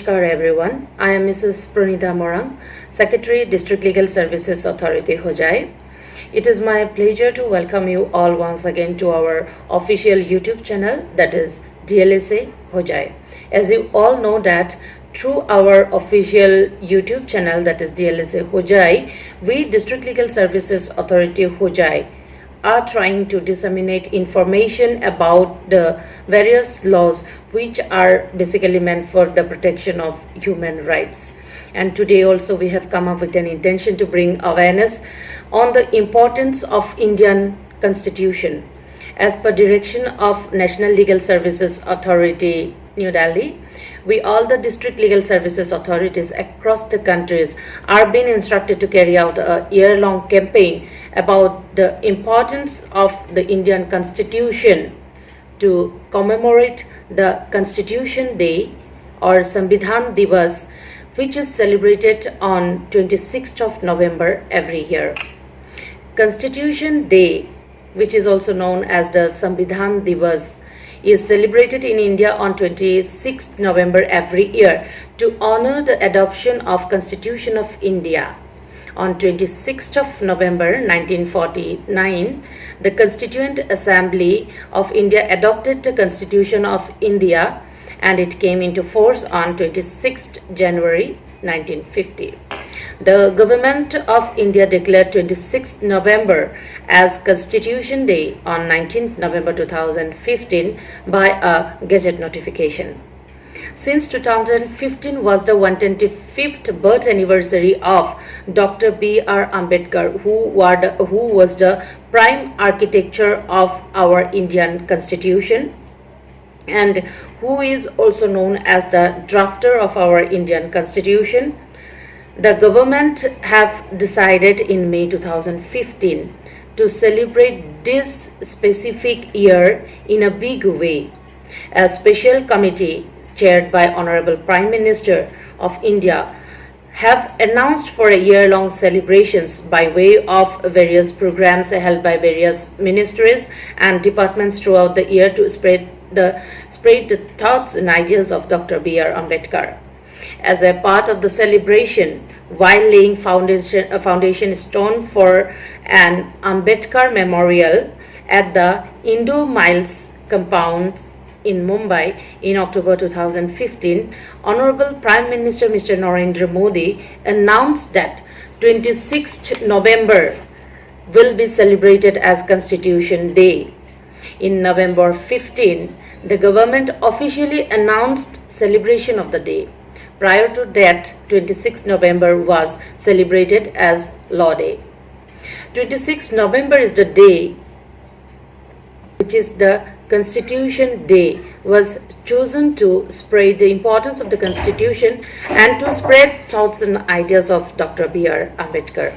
Namaskar everyone. I am Mrs. Pranita Morang, Secretary, District Legal Services Authority, Hojai. It is my pleasure to welcome you all once again to our official YouTube channel, that is DLSA Hojai. As you all know that through our official YouTube channel, that is DLSA Hojai, we District Legal Services Authority Hojai are trying to disseminate information about the various laws which are basically meant for the protection of human rights. And today also we have come up with an intention to bring awareness on the importance of Indian Constitution. As per direction of National Legal Services Authority, New Delhi, we all the district legal services authorities across the countries are being instructed to carry out a year-long campaign about the importance of the Indian Constitution to commemorate the Constitution Day or Sambidhan Divas, which is celebrated on 26th of November every year. Constitution Day, which is also known as the Sambidhan Divas, is celebrated in India on 26th November every year to honor the adoption of Constitution of India. On 26th of November 1949, the Constituent Assembly of India adopted the Constitution of India and it came into force on 26th January 1950. The Government of India declared 26th November as Constitution Day on 19th November 2015 by a Gazette notification. Since 2015 was the 125th birth anniversary of Dr. B.R. Ambedkar, who was the prime architecture of our Indian Constitution and who is also known as the drafter of our Indian Constitution, the government have decided in May 2015 to celebrate this specific year in a big way. A special committee chaired by Honorable Prime Minister of India have announced for a year-long celebrations by way of various programs held by various ministries and departments throughout the year to spread the thoughts and ideas of Dr. B.R. Ambedkar. As a part of the celebration, while laying a foundation stone for an Ambedkar memorial at the Indo-Miles compounds in Mumbai in October 2015, Honorable Prime Minister Mr. Narendra Modi announced that 26th November will be celebrated as Constitution Day. In November 15, the government officially announced celebration of the day. Prior to that, 26th November was celebrated as Law Day. 26th November is the day which is the Constitution Day, was chosen to spread the importance of the Constitution and to spread thoughts and ideas of Dr. B.R. Ambedkar.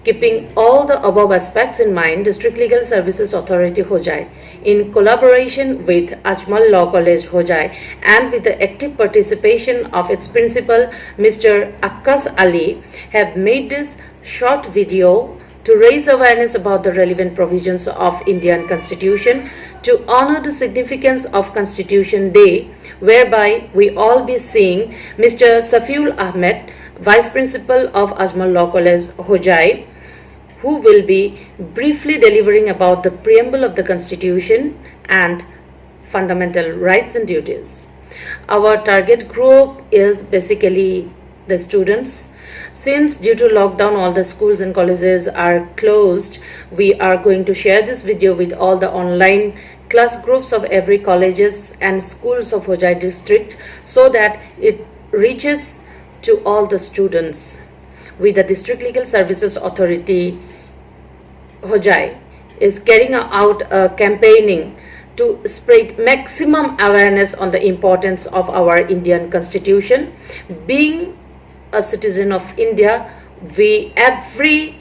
Keeping all the above aspects in mind, District Legal Services Authority Hojai, in collaboration with Ajmal Law College Hojai and with the active participation of its principal Mr. Akkas Ali, have made this short video to raise awareness about the relevant provisions of Indian Constitution to honor the significance of Constitution Day, whereby we all be seeing Mr. Safiul Ahmed, Vice Principal of Ajmal Law College Hojai, who will be briefly delivering about the preamble of the Constitution and fundamental rights and duties. Our target group is basically the students. Since due to lockdown all the schools and colleges are closed, we are going to share this video with all the online class groups of every colleges and schools of Hojai district so that it reaches to all the students. With the District Legal Services Authority Hojai is carrying out a campaigning to spread maximum awareness on the importance of our Indian Constitution. Being a citizen of India, every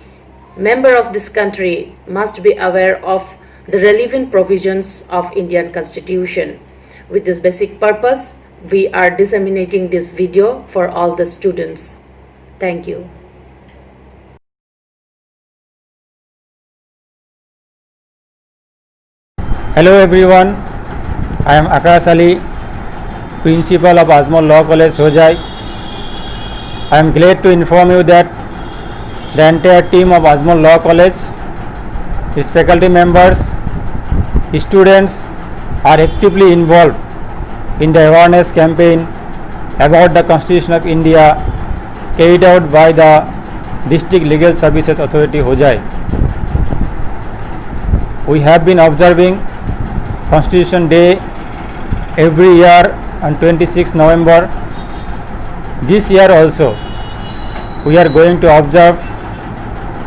member of this country must be aware of the relevant provisions of Indian Constitution. With this basic purpose, we are disseminating this video for all the students. Thank you. Hello everyone, I am Akkas Ali, Principal of Azmol Law College, Hojai. I am glad to inform you that the entire team of Azmol Law College, its faculty members, students are actively involved in the awareness campaign about the Constitution of India carried out by the District Legal Services Authority, Hojai. We have been observing Constitution Day every year on 26 November. This year also we are going to observe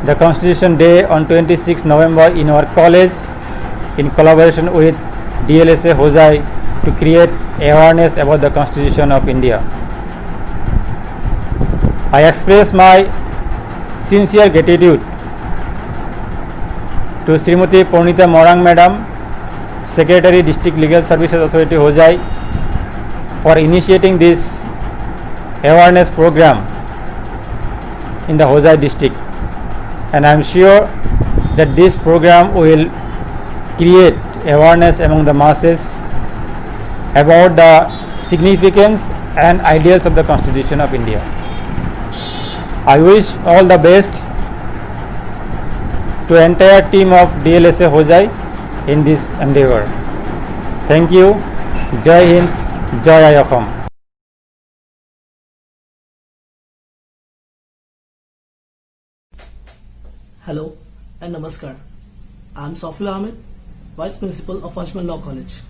the Constitution Day on 26 November in our college in collaboration with DLSA Hojai to create awareness about the Constitution of India. I express my sincere gratitude to Srimati Pranita Morang Madam, Secretary District Legal Services Authority, Hojai, for initiating this awareness program in the Hojai district, and I am sure that this program will create awareness among the masses about the significance and ideals of the Constitution of India. I wish all the best to entire team of DLSA Hojai in this endeavor. Thank you. Jai Hind, Jai Assam. Hello and Namaskar. I am Safil Ahmed, Vice Principal of Ajmal Law College.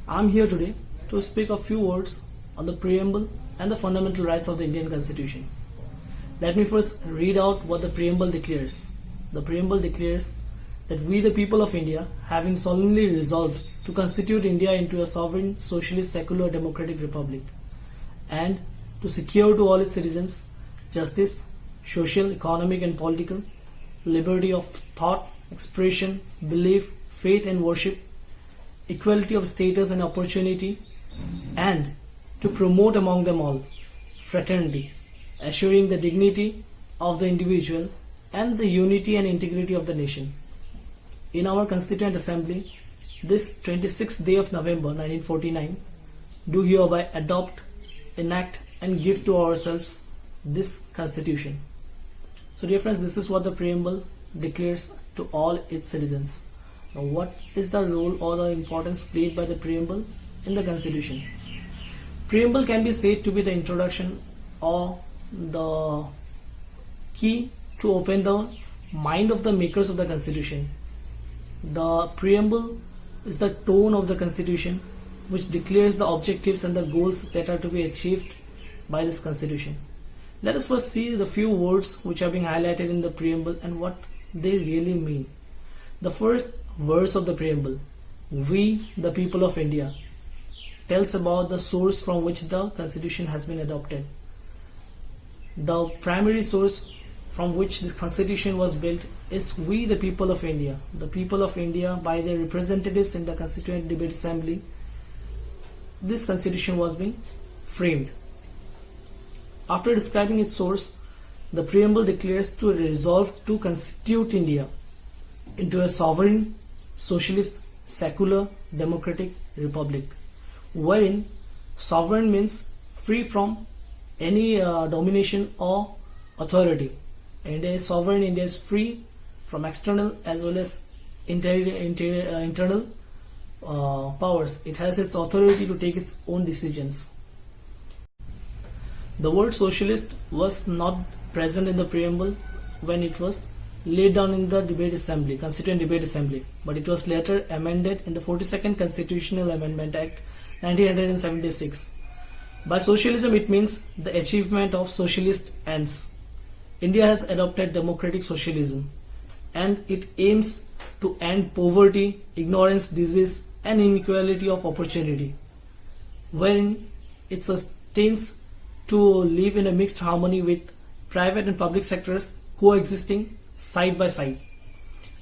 I am here today to speak a few words on the preamble and the fundamental rights of the Indian Constitution. Let me first read out what the preamble declares. The preamble declares that we, the people of India, having solemnly resolved to constitute India into a sovereign, socialist, secular, democratic republic, and to secure to all its citizens justice, social, economic, and political, liberty of thought, expression, belief, faith, and worship, equality of status and opportunity, and to promote among them all fraternity, assuring the dignity of the individual and the unity and integrity of the nation. In our Constituent Assembly, this 26th day of November 1949, do hereby adopt, enact, and give to ourselves this Constitution. So dear friends, this is what the preamble declares to all its citizens. Now what is the role or the importance played by the preamble in the Constitution? Preamble can be said to be the introduction or the key to open the mind of the makers of the Constitution. The preamble is the tone of the Constitution which declares the objectives and the goals that are to be achieved by this Constitution. Let us first see the few words which are being highlighted in the preamble and what they really mean. The first verse of the preamble, we the people of India, tells about the source from which the Constitution has been adopted. The primary source from which this Constitution was built is we the people of India. The people of India, by their representatives in the Constituent Debate Assembly, this Constitution was being framed. After describing its source, the preamble declares to resolve to constitute India into a sovereign, socialist, secular, democratic republic, wherein sovereign means free from any domination or authority, and a sovereign India is free from external as well as internal powers. It has its authority to take its own decisions. The word socialist was not present in the preamble when it was laid down in the debate assembly, Constituent Debate Assembly, but it was later amended in the 42nd Constitutional Amendment Act 1976. By socialism it means the achievement of socialist ends. India has adopted democratic socialism and it aims to end poverty, ignorance, disease and inequality of opportunity, wherein it sustains to live in a mixed harmony with private and public sectors coexisting side by side.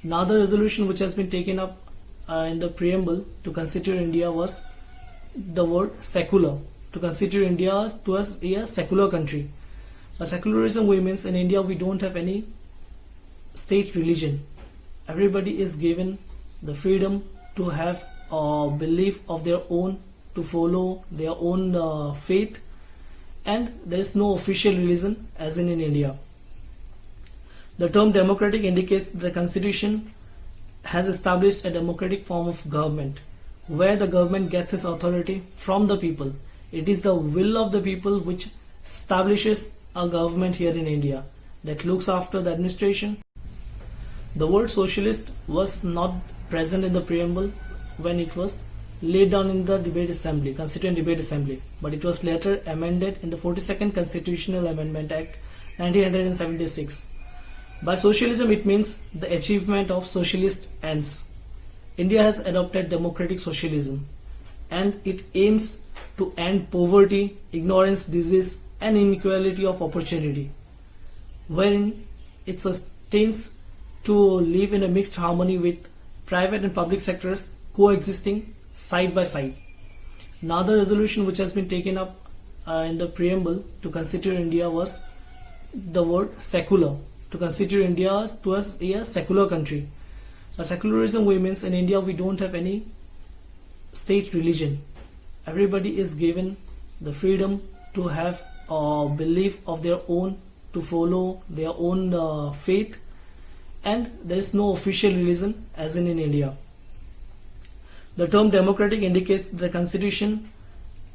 Now the resolution which has been taken up in the preamble to constitute India was the word secular, to constitute India to us a secular country. By secularism we means in India we don't have any state religion. Everybody is given the freedom to have a belief of their own to follow their own faith, and there is no official religion as in India. The term democratic indicates the constitution has established a democratic form of government where the government gets its authority from the people. It is the will of the people which establishes a government here in India that looks after the administration. The word socialist was not present in the preamble when it was laid down in the debate assembly, Constituent Debate Assembly, but it was later amended in the 42nd Constitutional Amendment Act 1976. By socialism it means the achievement of socialist ends. India has adopted democratic socialism and it aims to end poverty, ignorance, disease and inequality of opportunity, wherein it sustains to live in a mixed harmony with private and public sectors coexisting side by side. Another resolution which has been taken up in the preamble to constitute India was the word secular, to constitute India to us a secular country. By secularism we means in India we don't have any state religion. Everybody is given the freedom to have a belief of their own, to follow their own faith, and there is no official religion as in India. The term democratic indicates the constitution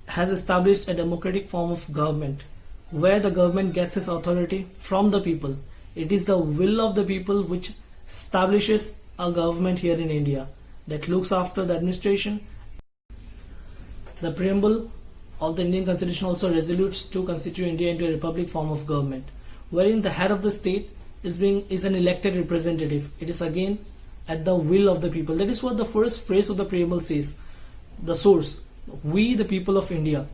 has established a democratic form of government where the government gets its authority from the people. It is the will of the people which establishes a government here in India that looks after the administration. The preamble of the Indian Constitution also resolutes to constitute India into a republic form of government, wherein the head of the state is an elected representative. It is again at the will of the people. That is what the first phrase of the preamble says. The source, we the people of India.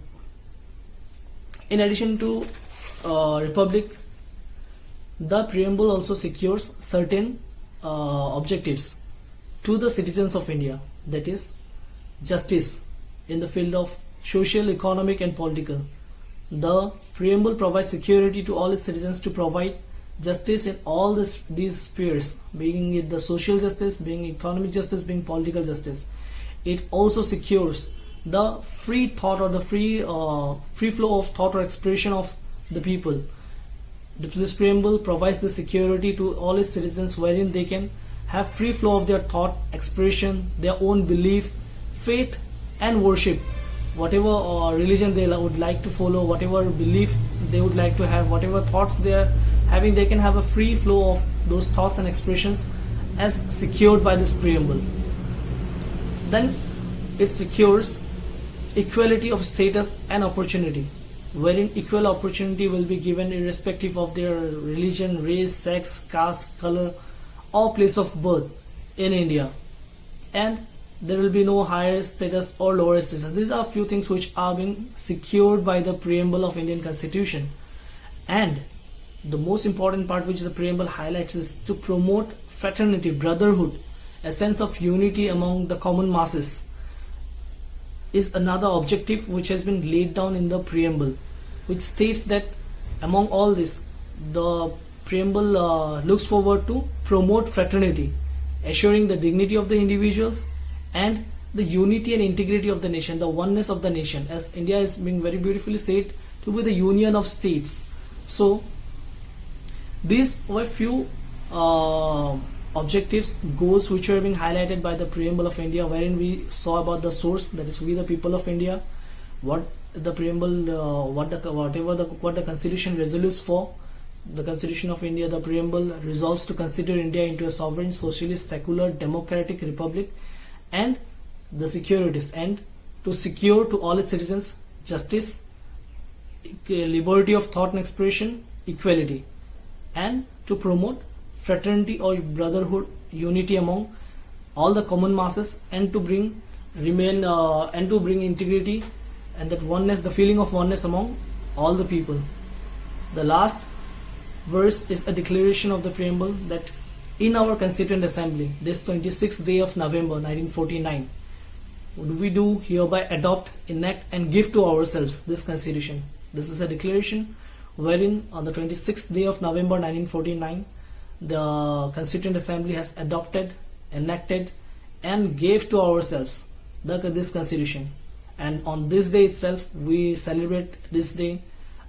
In addition to republic, the preamble also secures certain objectives to the citizens of India, that is justice in the field of social, economic and political. The preamble provides security to all its citizens to provide justice in all these spheres, being it the social justice, being economic justice, being political justice. It also secures the free thought or the free flow of thought or expression of the people. This preamble provides the security to all its citizens wherein they can have free flow of their thought, expression, their own belief, faith and worship. Whatever religion they would like to follow, whatever belief they would like to have, whatever thoughts they are having, they can have a free flow of those thoughts and expressions as secured by this preamble. Then it secures equality of status and opportunity, wherein equal opportunity will be given irrespective of their religion, race, sex, caste, color or place of birth in India, and there will be no higher status or lower status. These are a few things which are being secured by the preamble of Indian Constitution. And the most important part which the preamble highlights is to promote fraternity, brotherhood, a sense of unity among the common masses is another objective which has been laid down in the preamble, which states that among all this, the preamble looks forward to promote fraternity, assuring the dignity of the individuals and the unity and integrity of the nation, the oneness of the nation, as India is being very beautifully said to be the union of states. So these were few objectives, goals which were being highlighted by the preamble of India, wherein we saw about the source, that is we the people of India, what the preamble, what the constitution resolutes for. The Constitution of India, the preamble resolves to constitute India into a sovereign, socialist, secular, democratic republic, and the securities, and to secure to all its citizens justice, liberty of thought and expression, equality, and to promote fraternity or brotherhood, unity among all the common masses, and to bring integrity and that oneness, the feeling of oneness among all the people. The last verse is a declaration of the preamble that in our Constituent Assembly, this 26th day of November 1949, we do hereby adopt, enact and give to ourselves this Constitution. This is a declaration wherein on the 26th day of November 1949, the Constituent Assembly has adopted, enacted and gave to ourselves this Constitution. and on this day itself we celebrate this day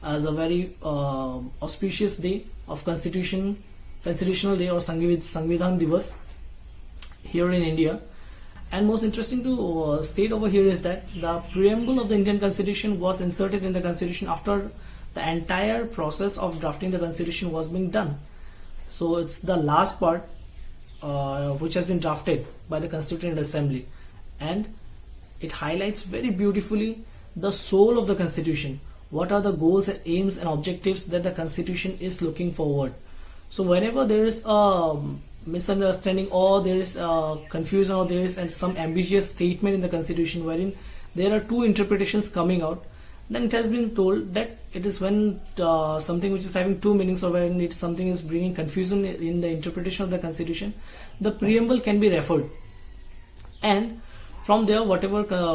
as a very auspicious day of constitutional day or Sanvidhan Divas here in India. And most interesting to state over here is that the preamble of the Indian Constitution was inserted in the Constitution after the entire process of drafting the Constitution was being done. So it's the last part which has been drafted by the Constituent Assembly, and it highlights very beautifully the soul of the Constitution. What are the goals and aims and objectives that the Constitution is looking forward? So whenever there is a misunderstanding or there is confusion or there is some ambiguous statement in the Constitution wherein there are two interpretations coming out, then it has been told that it is when something which is having two meanings or when something is bringing confusion in the interpretation of the Constitution, the preamble can be referred, and from there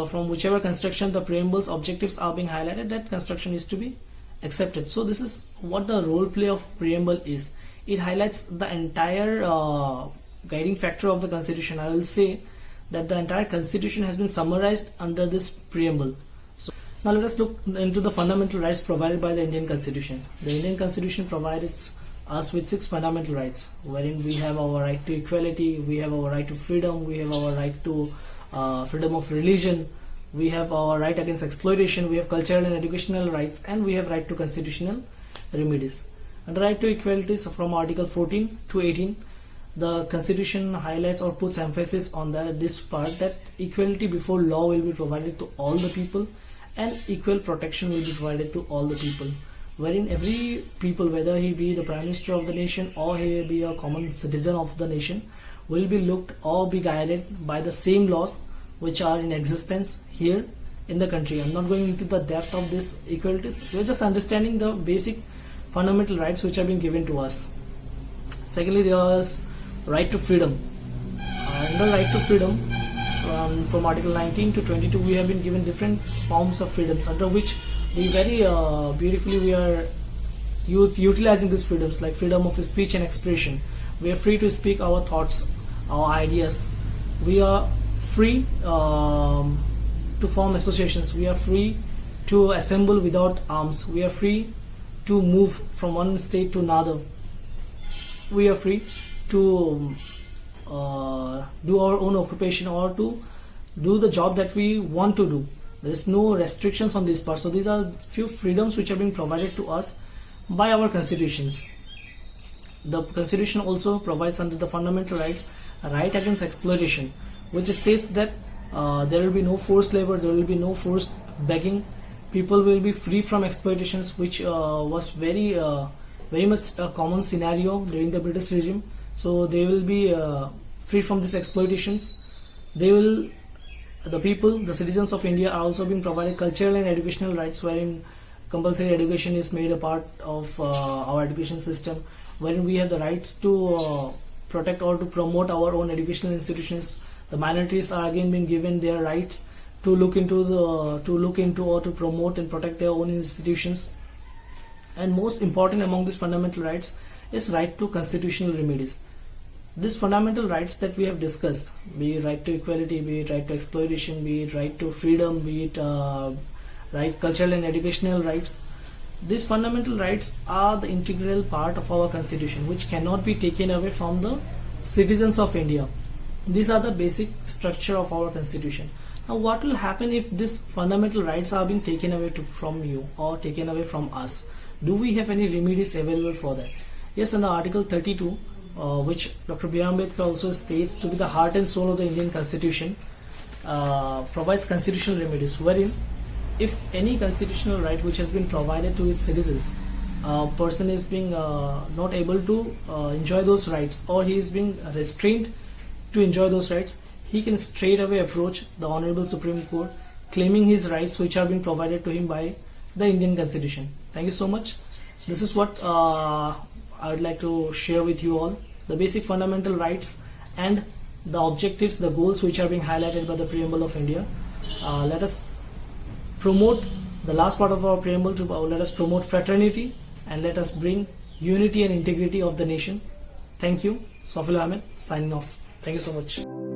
from whichever construction the preamble's objectives are being highlighted, that construction is to be accepted. So this is what the role play of preamble is. It highlights the entire guiding factor of the Constitution. I will say that the entire Constitution has been summarized under this preamble. So now let us look into the fundamental rights provided by the Indian Constitution. The Indian Constitution provides us with 6 fundamental rights, wherein we have our right to equality, we have our right to freedom, we have our right to freedom of religion, we have our right against exploitation, we have cultural and educational rights, and we have right to constitutional remedies. And the right to equality is from Article 14 to 18. The Constitution highlights or puts emphasis on this part, that equality before law will be provided to all the people and equal protection will be provided to all the people, wherein every people, whether he be the Prime Minister of the nation or he be a common citizen of the nation, will be looked or be guided by the same laws which are in existence here in the country. I'm not going into the depth of this equalities. We're just understanding the basic fundamental rights which have been given to us. Secondly, there is right to freedom. Under right to freedom, from Article 19 to 22, we have been given different forms of freedoms, under which we very beautifully we are utilizing these freedoms, like freedom of speech and expression. We are free to speak our thoughts, our ideas. We are free to form associations. We are free to assemble without arms. We are free to move from one state to another. We are free to do our own occupation or to do the job that we want to do. There is no restrictions on this part. So these are few freedoms which have been provided to us by our constitutions. The Constitution also provides under the fundamental rights a right against exploitation, which states that there will be no forced labor, there will be no forced begging. People will be free from exploitations, which was very much a common scenario during the British regime. So they will be free from these exploitations. The people, the citizens of India, are also being provided cultural and educational rights, wherein compulsory education is made a part of our education system, wherein we have the rights to protect or to promote our own educational institutions. The minorities are again being given their rights to look into or to promote and protect their own institutions. And most important among these fundamental rights is right to constitutional remedies. These fundamental rights that we have discussed, be it right to equality, be it right to exploitation, be it right to freedom, be it right cultural and educational rights, these fundamental rights are the integral part of our constitution, which cannot be taken away from the citizens of India. These are the basic structure of our constitution. Now what will happen if these fundamental rights are being taken away from you or taken away from us? Do we have any remedies available for that? Yes, under Article 32, which Dr. B.R. Ambedkar also states to be the heart and soul of the Indian Constitution, provides constitutional remedies, wherein if any constitutional right which has been provided to its citizens, a person is being not able to enjoy those rights, or he is being restrained to enjoy those rights, he can straight away approach the Honorable Supreme Court claiming his rights which have been provided to him by the Indian Constitution. Thank you so much. This is what I would like to share with you all, the basic fundamental rights and the objectives, the goals which are being highlighted by the Preamble of India. Let us promote the last part of our preamble to let us promote fraternity and let us bring unity and integrity of the nation. Thank you. Safil Ahmed signing off. Thank you so much.